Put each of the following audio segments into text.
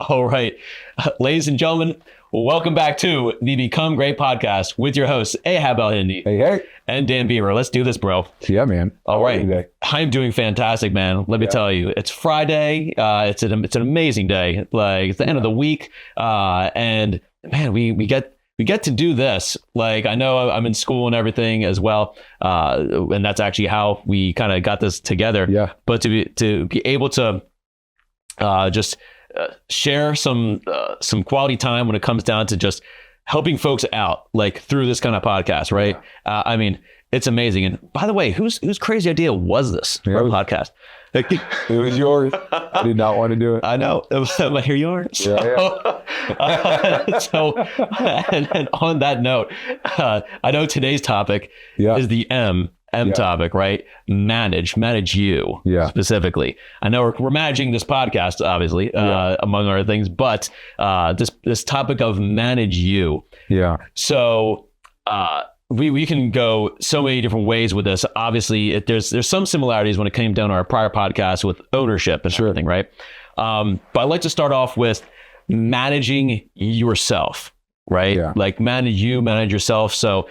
All right. Ladies and gentlemen, welcome back to the Become Great podcast with your hosts, Ahab and Dan. Hey. And Dan Bieber. Let's do this, bro. Yeah, man. All right. I'm doing fantastic, man. Let me tell you. It's Friday. It's an amazing day. Like, it's the end of the week. And man, we get to do this. Like, I know I'm in school and everything as well. And that's actually how we kind of got this together. Yeah. But to be able to just share some quality time when it comes down to just helping folks out, like through this kind of podcast, right? Yeah. I mean, it's amazing. And by the way, whose crazy idea was this podcast? It was yours. I did not want to do it. I know. But here you are. So, and on that note, I know today's topic is the M topic, right? Manage you specifically. I know we're managing this podcast, obviously, among other things, but this topic of manage you. Yeah. So we can go so many different ways with this. Obviously, there's some similarities when it came down to our prior podcast with ownership and everything, right? But I'd like to start off with managing yourself, right? Yeah. Like manage yourself. So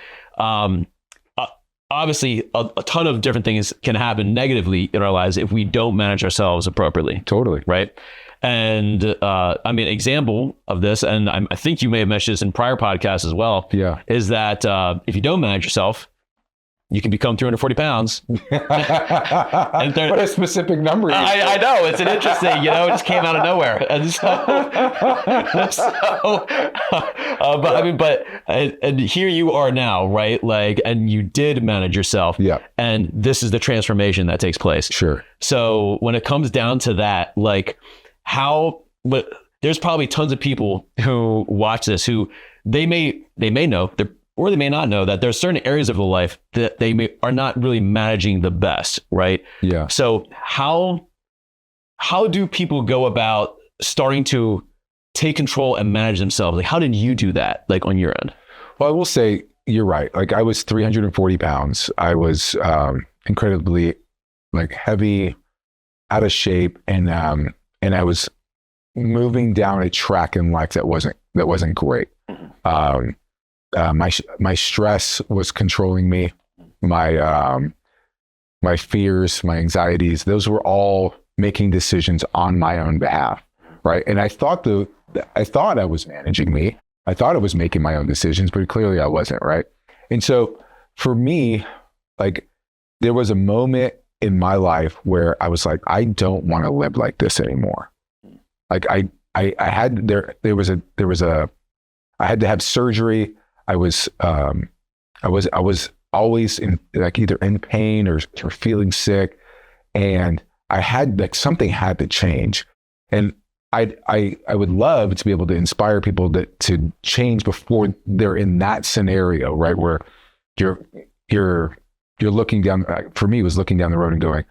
obviously, a ton of different things can happen negatively in our lives if we don't manage ourselves appropriately. Totally. Right. And I mean, example of this, and I think you may have mentioned this in prior podcasts as well, is that if you don't manage yourself, you can become 340 pounds. And what a specific number. I know. It's an interesting, it just came out of nowhere. And and here you are now, right? Like, and you did manage yourself. Yeah. And this is the transformation that takes place. Sure. So when it comes down to that, like but there's probably tons of people who watch this who they may know, or they may not know that there's certain areas of their life that they are not really managing the best, right? Yeah. So how do people go about starting to take control and manage themselves? Like, how did you do that, like on your end? Well, I will say you're right. Like, I was 340 pounds. I was incredibly like heavy, out of shape, and I was moving down a track in life that wasn't great. My stress was controlling me. My fears, my anxieties, those were all making decisions on my own behalf, right? And I thought I was managing me. I thought I was making my own decisions, but clearly I wasn't, right? And so for me, like, there was a moment in my life where I was like, I don't want to live like this anymore. Like, I had to have surgery. I was always in, like, either in pain or feeling sick, and I had, like, something had to change. And I would love to be able to inspire people to change before they're in that scenario, right? Where you're looking down, for me, it was looking down the road and going,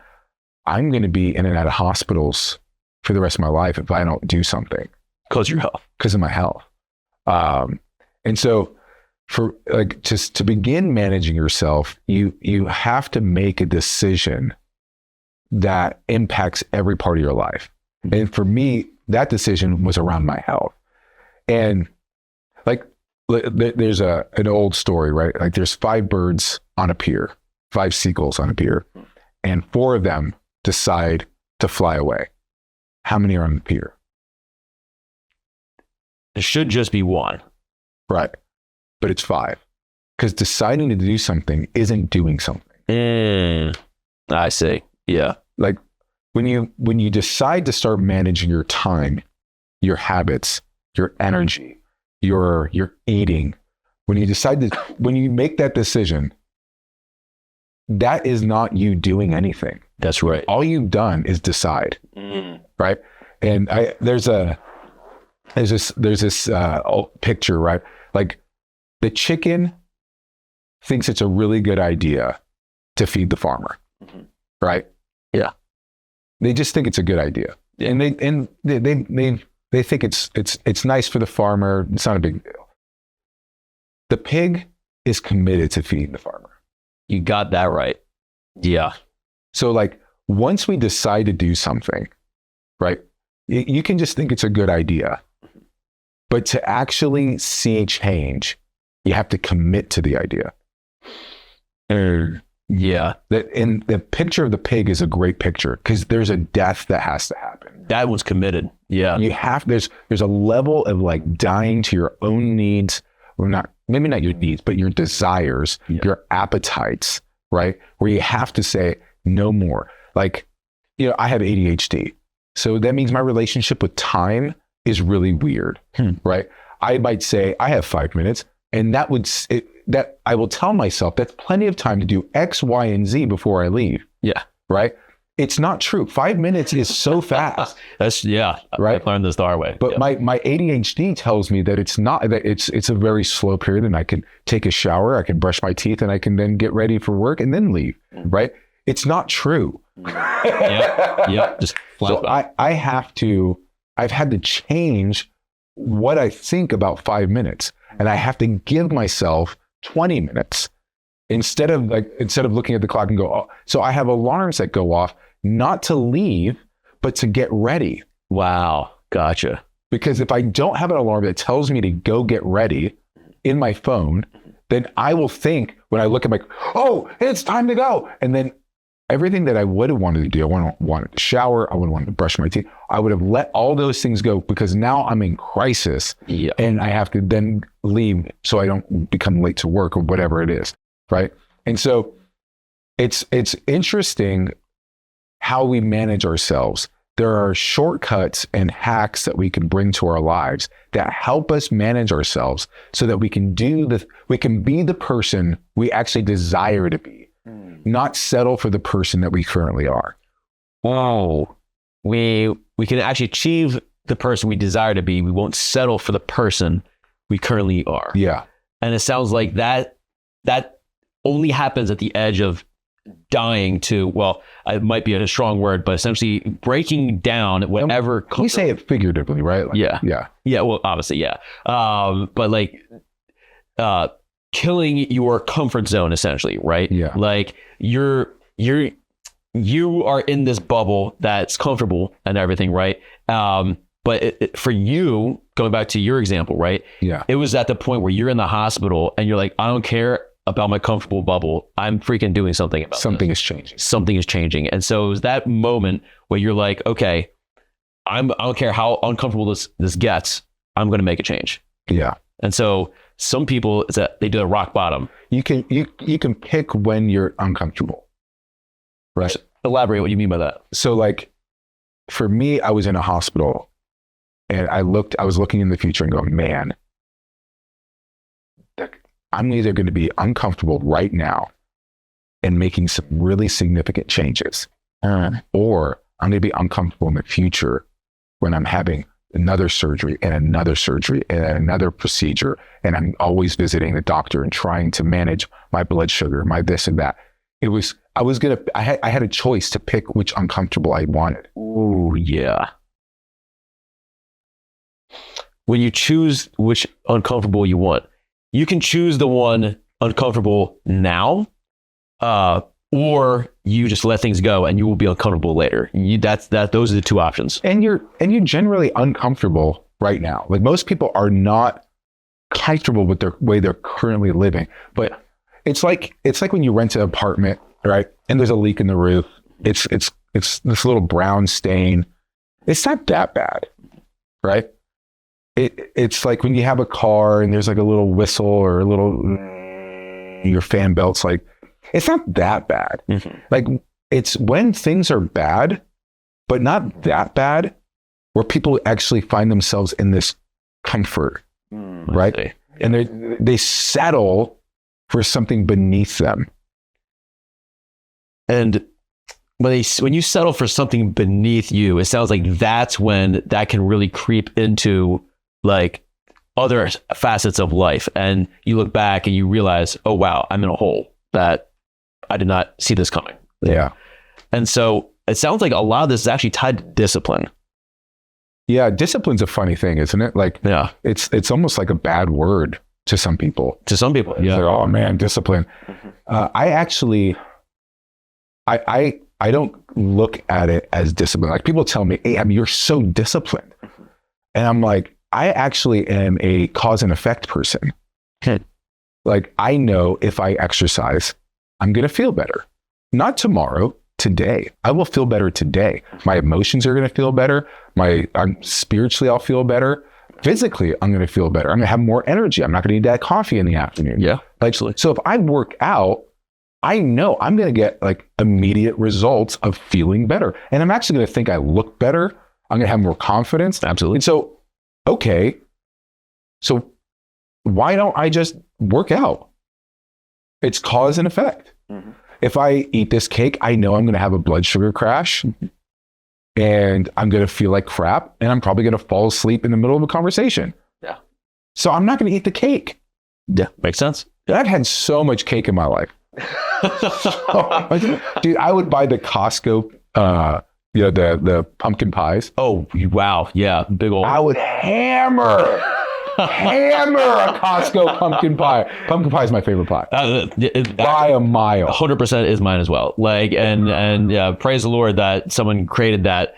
I'm going to be in and out of hospitals for the rest of my life if I don't do something. Because of my health. And so for, like, just to begin managing yourself, you have to make a decision that impacts every part of your life. And for me, that decision was around my health. And like, there's an old story, right? Like, there's 5 birds on a pier, 5 seagulls on a pier, and 4 of them decide to fly away. How many are on the pier? It should just be 1. Right. But it's 5. Because deciding to do something isn't doing something. I see. Yeah. Like, when you decide to start managing your time, your habits, your energy, your eating, when you make that decision, that is not you doing anything. That's right. All you've done is decide. Right. And there's this picture, right? Like, the chicken thinks it's a really good idea to feed the farmer, right? Yeah. They just think it's a good idea, and they think it's nice for the farmer. It's not a big deal. The pig is committed to feeding the farmer. You got that right. Yeah. So, like, once we decide to do something, right, You can just think it's a good idea, but to actually see change, you have to commit to the idea. Yeah. And the picture of the pig is a great picture because there's a death that has to happen. That was committed. Yeah. There's a level of like dying to your own needs, or maybe not your needs, but your desires, your appetites, right? Where you have to say no more. Like, I have ADHD. So that means my relationship with time is really weird, right? I might say I have 5 minutes, and that I will tell myself that's plenty of time to do X, Y, and Z before I leave. Yeah. Right. It's not true. 5 minutes is so fast. Right. I learned this the hard way. But my ADHD tells me that it's not, that it's a very slow period, and I can take a shower, I can brush my teeth, and I can then get ready for work and then leave. Right. It's not true. Just so I've had to change what I think about 5 minutes, and I have to give myself 20 minutes instead of looking at the clock and go, oh. So I have alarms that go off, not to leave, but to get ready. Wow. Gotcha. Because if I don't have an alarm that tells me to go get ready in my phone, then I will think when I look at oh, it's time to go. And then everything that I would have wanted to do, I wanted to shower, I would have wanted to brush my teeth, I would have let all those things go because now I'm in crisis and I have to then leave so I don't become late to work or whatever it is, right? And so it's interesting how we manage ourselves. There are shortcuts and hacks that we can bring to our lives that help us manage ourselves so that we can be the person we actually desire to be. Not settle for the person that we currently are. Oh, we can actually achieve the person we desire to be. We won't settle for the person we currently are. Yeah. And it sounds like that only happens at the edge of dying to, well, it might be a strong word, but essentially breaking down whatever. We say it figuratively, right? Like, yeah. Well, obviously, yeah. But like, killing your comfort zone, essentially, right? Yeah. Like you are in this bubble that's comfortable and everything, right? But for you, going back to your example, right? Yeah. It was at the point where you're in the hospital and you're like, I don't care about my comfortable bubble. I'm freaking doing something about something this. is changing. Something is changing. And so it was that moment where you're like, okay, I don't care how uncomfortable this gets. I'm going to make a change. Yeah. And so some people, it's that they do a rock bottom. You can pick when you're uncomfortable, right? Just elaborate what you mean by that. So like for me, I was in a hospital and I was looking in the future and going, man, I'm either going to be uncomfortable right now and making some really significant changes, or I'm going to be uncomfortable in the future when I'm having another surgery and another procedure. And I'm always visiting the doctor and trying to manage my blood sugar, my this and that. I had a choice to pick which uncomfortable I wanted. Oh yeah. When you choose which uncomfortable you want, you can choose the one uncomfortable now, or you just let things go and you will be uncomfortable later. Those are the two options. And you're generally uncomfortable right now. Like most people are not comfortable with their way they're currently living. But it's like when you rent an apartment, right? And there's a leak in the roof. It's this little brown stain. It's not that bad, right? It's like when you have a car and there's like a little whistle or a little your fan belt's like, it's not that bad. Mm-hmm. Like it's when things are bad, but not that bad, where people actually find themselves in this comfort, right? And they settle for something beneath them. And when you settle for something beneath you, it sounds like that's when that can really creep into like other facets of life. And you look back and you realize, oh, wow, I'm in a hole that I did not see this coming. Yeah. And so it sounds like a lot of this is actually tied to discipline. Yeah. Discipline's a funny thing, isn't it? Like, yeah, it's almost like a bad word to some people. To some people. Yeah. Like, oh man, discipline. Mm-hmm. I don't look at it as discipline. Like people tell me, hey, you're so disciplined. And I'm like, I actually am a cause and effect person. Like I know if I exercise, I'm going to feel better. Not tomorrow, today. I will feel better today. My emotions are going to feel better. Spiritually, I'll feel better. Physically, I'm going to feel better. I'm going to have more energy. I'm not going to need that coffee in the afternoon. Yeah, actually. So if I work out, I know I'm going to get like immediate results of feeling better. And I'm actually going to think I look better. I'm going to have more confidence. Absolutely. And so, okay. So why don't I just work out? It's cause and effect. Mm-hmm. If I eat this cake, I know I'm going to have a blood sugar crash and I'm going to feel like crap and I'm probably going to fall asleep in the middle of a conversation. Yeah. So I'm not going to eat the cake. Yeah. Makes sense. I've had so much cake in my life. Dude, I would buy the Costco, the pumpkin pies. Oh, wow. Yeah. Big old. I would hammer a Costco pumpkin pie. Pumpkin pie is my favorite pie. By a mile. 100% is mine as well. Like, and yeah, praise the Lord that someone created that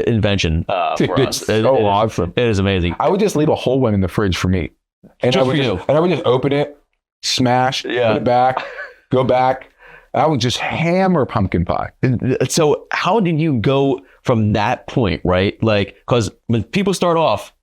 invention for us. It's so awesome. It is amazing. I would just leave a whole one in the fridge for me. And I would just open it, smash, put it back, go back. I would just hammer pumpkin pie. So how did you go from that point, right? Like, because when people start off,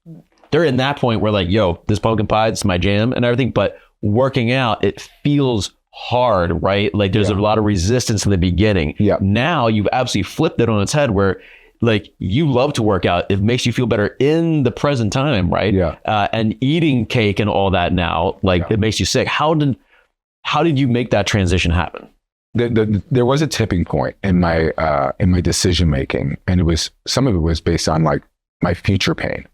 they're in that point where like, yo, this pumpkin pie, it's my jam and everything. But working out, it feels hard, right? Like there's a lot of resistance in the beginning. Yeah. Now you've absolutely flipped it on its head where like you love to work out. It makes you feel better in the present time, right? Yeah. And eating cake and all that now, like it makes you sick. How did you make that transition happen? There was a tipping point in my decision making, and some of it was based on like my future pain,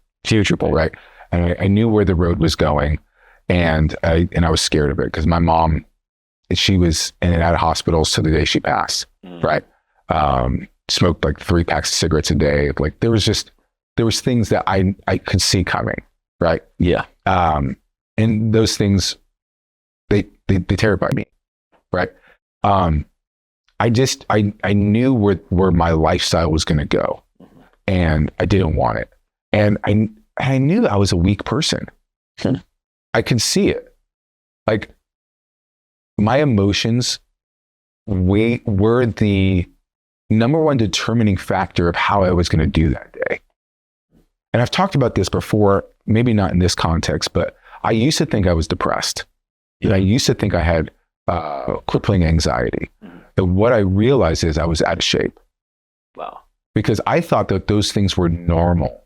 right? And I knew where the road was going, and I was scared of it because my mom, she was in and out of hospitals till the day she passed, right? Smoked like 3 packs of cigarettes a day. Like there was things that I could see coming, right? Yeah. And those things, they terrified me, right? I knew where my lifestyle was going to go, and I didn't want it. And I knew I was a weak person. I could see it. Like my emotions, were the number one determining factor of how I was going to do that day. And I've talked about this before, maybe not in this context, but I used to think I was depressed. And I used to think I had crippling anxiety. And what I realized is I was out of shape. Wow. Because I thought that those things were normal,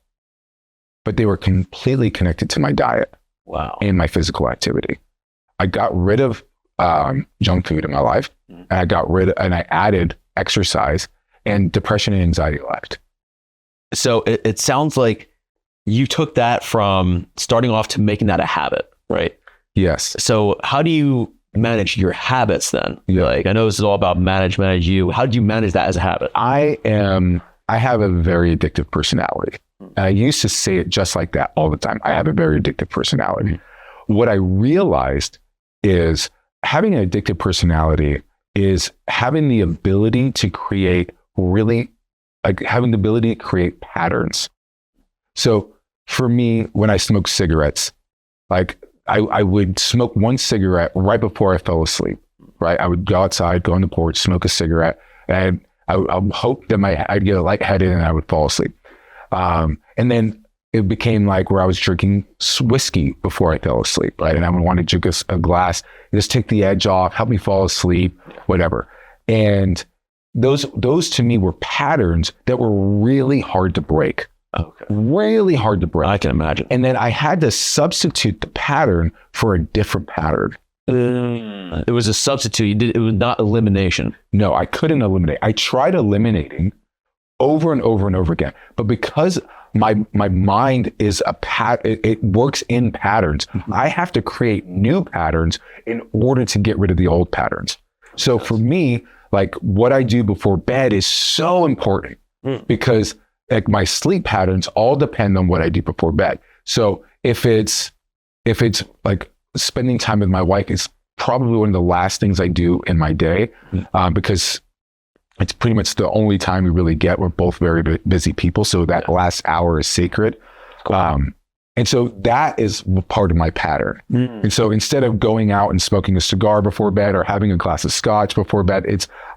but they were completely connected to my diet. Wow. And my physical activity. I got rid of junk food in my life, and I added exercise, and depression and anxiety left. So it sounds like you took that from starting off to making that a habit, right? Yes. So how do you manage your habits then? Yeah. Like, I know this is all about manage you. How do you manage that as a habit? I have a very addictive personality. And I used to say it just like that all the time. I have a very addictive personality. What I realized is having an addictive personality is having the ability to create patterns. So for me, when I smoke cigarettes, like I would smoke one cigarette right before I fell asleep, right? I would go outside, go on the porch, smoke a cigarette, and I would hope that I'd get lightheaded and I would fall asleep. And then it became like where I was drinking whiskey before I fell asleep, right? And I would want to drink a glass, just take the edge off, help me fall asleep, whatever. And those to me were patterns that were really hard to break. Okay. Really hard to break. I can imagine. And then I had to substitute the pattern for a different pattern. It was a substitute. It was not elimination. No, I couldn't eliminate. I tried eliminating over and over and over again. But because my mind is it works in patterns. Mm-hmm. I have to create new patterns in order to get rid of the old patterns. So for me, like what I do before bed is so important because like my sleep patterns all depend on what I do before bed. So if it's like spending time with my wife is probably one of the last things I do in my day because It's pretty much the only time we really get. We're both very busy people. So that last hour is sacred. Cool. And so that is part of my pattern. And so instead of going out and smoking a cigar before bed or having a glass of scotch before bed,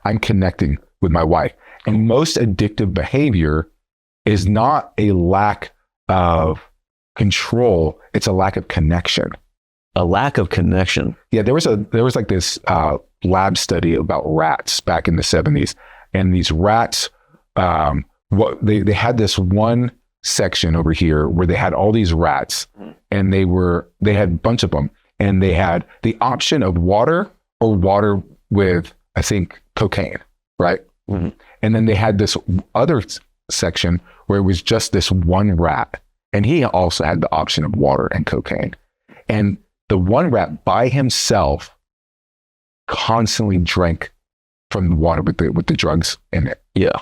I'm connecting with my wife. And most addictive behavior is not a lack of control. It's a lack of connection. A lack of connection. Yeah. There was like this lab study about rats back in the 70s. And these rats, they had this one section over here where they had all these rats, and they had a bunch of them, and they had the option of water or water with, I think, cocaine, right? And then they had this other section where it was just this one rat, and he also had the option of water and cocaine. And the one rat by himself constantly drank from the water with the drugs in it. Yeah.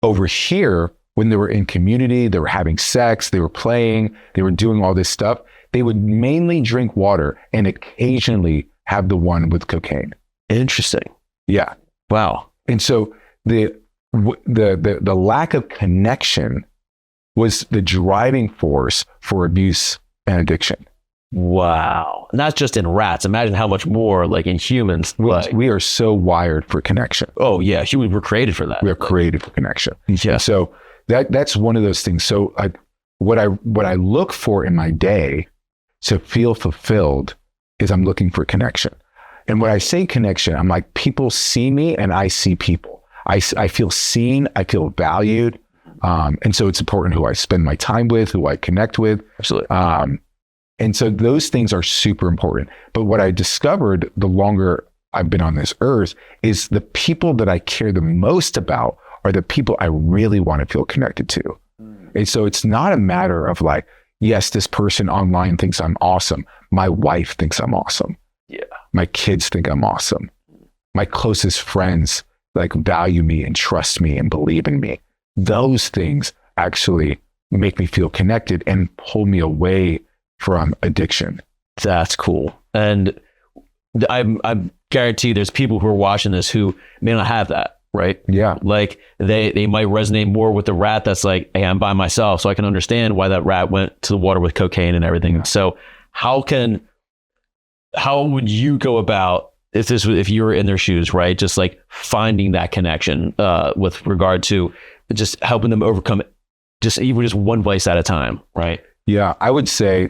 Over here, when they were in community, they were having sex, they were playing, they were doing all this stuff, they would mainly drink water and occasionally have the one with cocaine. Interesting. Yeah. Wow. And so the lack of connection was the driving force for abuse and addiction. Wow. Not just in rats. Imagine how much more like in humans. We are so wired for connection. Oh yeah. Humans were created for that. We are created for connection. Yeah. So that's one of those things. So what I look for in my day to feel fulfilled is I'm looking for connection. And when I say connection, I'm like, people see me and I see people. I feel seen. I feel valued. And so it's important who I spend my time with, who I connect with. Absolutely. And so those things are super important. But what I discovered the longer I've been on this earth is the people that I care the most about are the people I really want to feel connected to. And so it's not a matter of like, yes, this person online thinks I'm awesome. My wife thinks I'm awesome. Yeah. My kids think I'm awesome. My closest friends like value me and trust me and believe in me. Those things actually make me feel connected and pull me away from addiction. That's cool. And I guarantee there's people who are watching this who may not have that, right? Yeah. Like they might resonate more with the rat that's like, hey, I'm by myself, so I can understand why that rat went to the water with cocaine and everything. Yeah. So how would you go about if you were in their shoes, right? Just like finding that connection with regard to just helping them overcome it, just even just one vice at a time, right? Yeah, I would say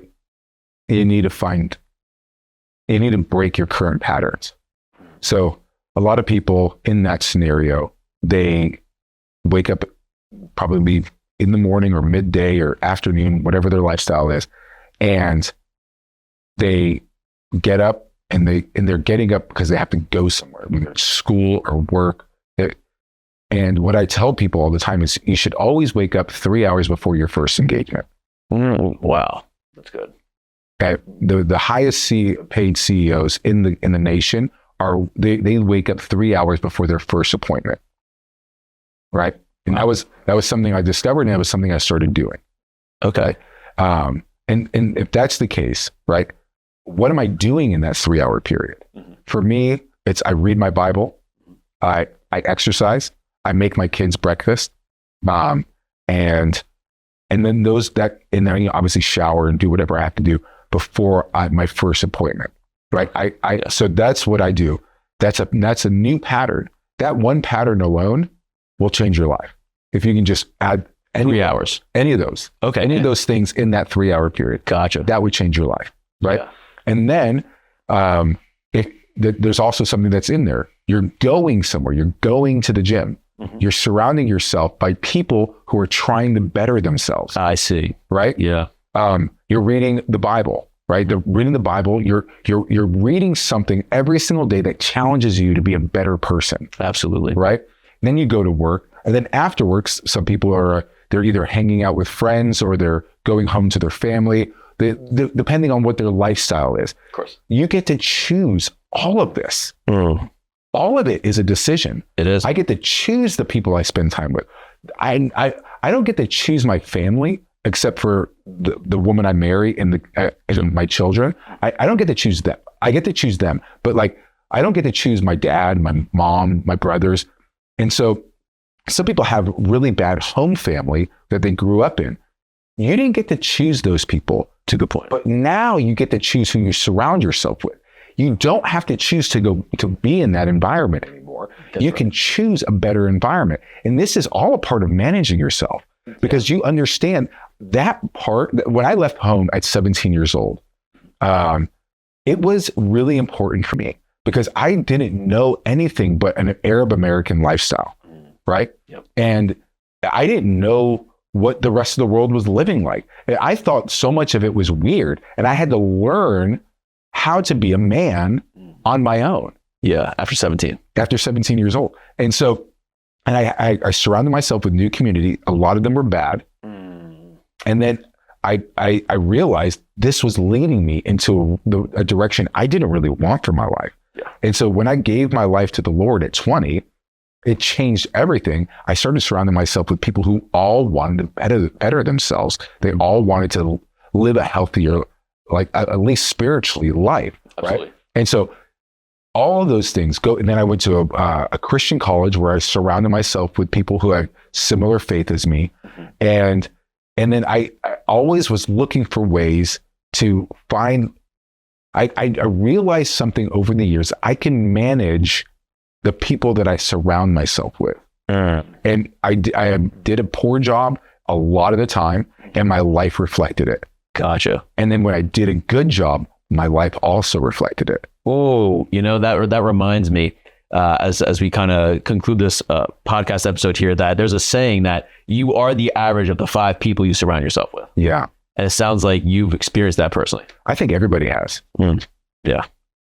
you need to break your current patterns. So a lot of people in that scenario, they wake up probably in the morning or midday or afternoon, whatever their lifestyle is, and they get up and they're getting up because they have to go somewhere, whether it's school or work. And what I tell people all the time is you should always wake up 3 hours before your first engagement. Wow, that's good. Okay. The highest paid CEOs in the nation they wake up 3 hours before their first appointment, right? And that was something I discovered, and that was something I started doing. Okay. And if that's the case, right? What am I doing in that 3 hour period? Mm-hmm. For me, it's I read my Bible, I exercise, I make my kids breakfast, and then and then you obviously shower and do whatever I have to do before my first appointment, right? So that's what I do. That's a new pattern. That one pattern alone will change your life. If you can just add 3 hours, any of those, okay, any of those things in that 3 hour period, gotcha. That would change your life, right? Yeah. And then there's also something that's in there. You're going somewhere. You're going to the gym. Mm-hmm. You're surrounding yourself by people who are trying to better themselves. I see. Right? Yeah. You're reading the Bible, right? Reading the Bible. You're reading something every single day that challenges you to be a better person. Absolutely. Right? Then you go to work, and then afterwards, some people they're either hanging out with friends or they're going home to their family. Depending on what their lifestyle is. Of course. You get to choose all of this. All of it is a decision. It is. I get to choose the people I spend time with. I don't get to choose my family except for the woman I marry and my children. I don't get to choose them. I get to choose them, but like I don't get to choose my dad, my mom, my brothers. And so some people have really bad home family that they grew up in. You didn't get to choose those people. To good point. But now you get to choose who you surround yourself with. You don't have to choose to be in that environment anymore. You can choose a better environment. And this is all a part of managing yourself, because you understand that part. When I left home at 17 years old, it was really important for me because I didn't know anything but an Arab American lifestyle, right? Yep. And I didn't know what the rest of the world was living like. I thought so much of it was weird, and I had to learn how to be a man on my own. Yeah, after 17 years old. And so, and I surrounded myself with new community. A lot of them were bad. And then I realized this was leading me into a direction I didn't really want for my life. Yeah. And so when I gave my life to the Lord at 20, it changed everything. I started surrounding myself with people who all wanted to better themselves. They all wanted to live a healthier, like at least spiritually, life. Absolutely. Right? And so all of those things go. And then I went to a Christian college where I surrounded myself with people who had similar faith as me. And then I always was looking for ways to find, I realized something over the years. I can manage the people that I surround myself with. And I did a poor job a lot of the time, and my life reflected it. Gotcha. And then when I did a good job, my life also reflected it. Oh, that reminds me, as we kind of conclude this podcast episode here, that there's a saying that you are the average of the 5 people you surround yourself with. Yeah. And it sounds like you've experienced that personally. I think everybody has. Yeah.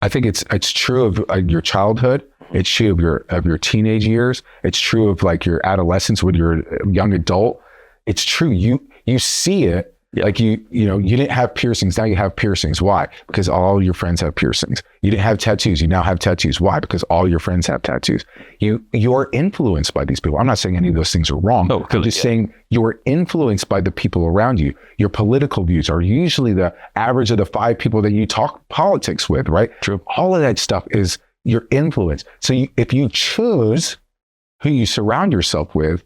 I think it's true of your childhood. It's true of your teenage years. It's true of like your adolescence when you're a young adult. It's true. You see it. Yeah. Like you didn't have piercings. Now you have piercings. Why? Because all your friends have piercings. You didn't have tattoos. You now have tattoos. Why? Because all your friends have tattoos. You're influenced by these people. I'm not saying any of those things are wrong. Oh, I'm just saying you're influenced by the people around you. Your political views are usually the average of the 5 people that you talk politics with, right? True. All of that stuff is your influence. So if you choose who you surround yourself with,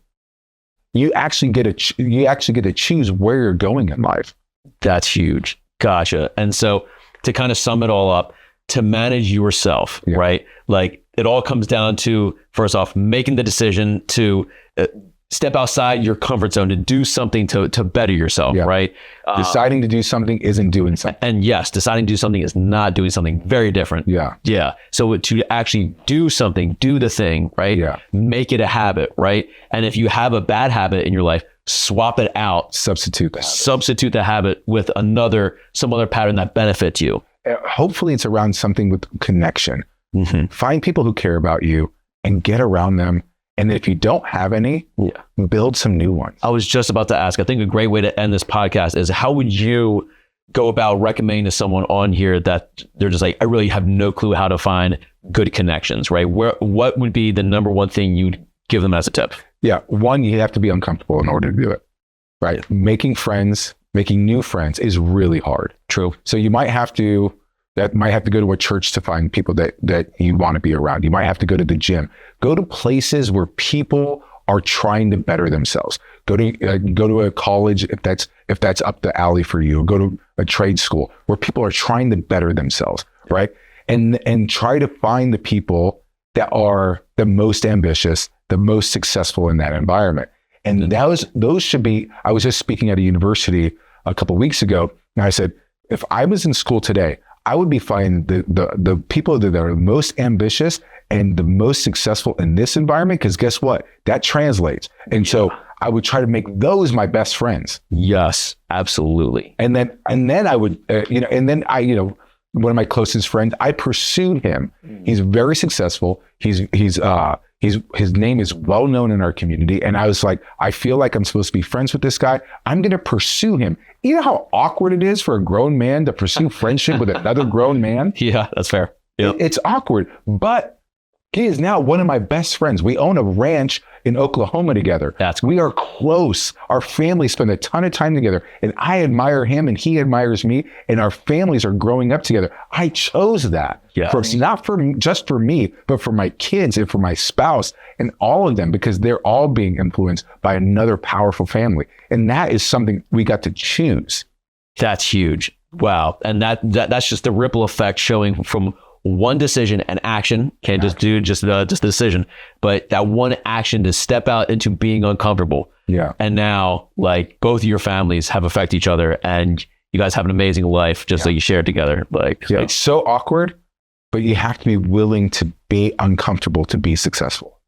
you actually get to choose where you're going in life. That's huge. Gotcha. And so to kind of sum it all up, to manage yourself, right? Like it all comes down to, first off, making the decision to step outside your comfort zone, to do something to better yourself, right? Deciding to do something isn't doing something. And yes, deciding to do something is not doing something. Very different. Yeah. So to actually do something, do the thing, right? Make it a habit, right? And if you have a bad habit in your life, swap it out. Substitute the habit with some other pattern that benefits you. Hopefully it's around something with connection. Find people who care about you and get around them. And if you don't have any, build some new ones. I was just about to ask, I think a great way to end this podcast is, how would you go about recommending to someone on here that they're just like, I really have no clue how to find good connections, right? What would be the number one thing you'd give them as a tip? Yeah. One, you have to be uncomfortable in order to do it, right? Making new friends is really hard. True. So you might have to go to a church to find people that you want to be around. You might have to go to the gym. Go to places where people are trying to better themselves. Go to a college if that's up the alley for you. Or go to a trade school where people are trying to better themselves, right? And try to find the people that are the most ambitious, the most successful in that environment. And those should be. I was just speaking at a university a couple of weeks ago, and I said, if I was in school today, I would be finding the people that are most ambitious and the most successful in this environment, because guess what? That translates. And so I would try to make those my best friends. Yes, absolutely. And then I would, one of my closest friends, I pursued him. He's very successful. His name is well known in our community. And I was like, I feel like I'm supposed to be friends with this guy. I'm going to pursue him. You know how awkward it is for a grown man to pursue friendship with another grown man? Yeah, that's fair. Yep. It's awkward, but he is now one of my best friends. We own a ranch in Oklahoma together. We are close. Our families spend a ton of time together, and I admire him and he admires me, and our families are growing up together. I chose that. Not just for me, but for my kids and for my spouse and all of them, because they're all being influenced by another powerful family. And that is something we got to choose. That's huge. Wow. And that's just the ripple effect showing from one decision and action. Can't just do just the decision, but that one action to step out into being uncomfortable. Yeah. And now like both of your families have affected each other, and you guys have an amazing life just like you shared together. It's so awkward, but you have to be willing to be uncomfortable to be successful.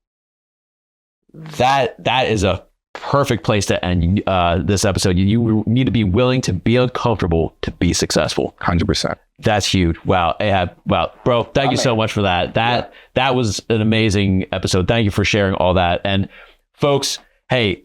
That is a perfect place to end this episode. You need to be willing to be uncomfortable to be successful. 100%. That's huge. Wow. Ahab, wow, bro, thank you so much for that. That was an amazing episode. Thank you for sharing all that. And folks, hey,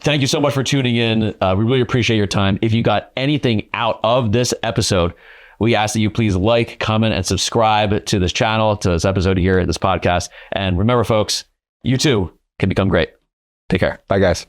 thank you so much for tuning in. We really appreciate your time. If you got anything out of this episode, we ask that you please like, comment, and subscribe to this channel, to this episode here, this podcast. And remember, folks, you too can become great. Take care. Bye, guys.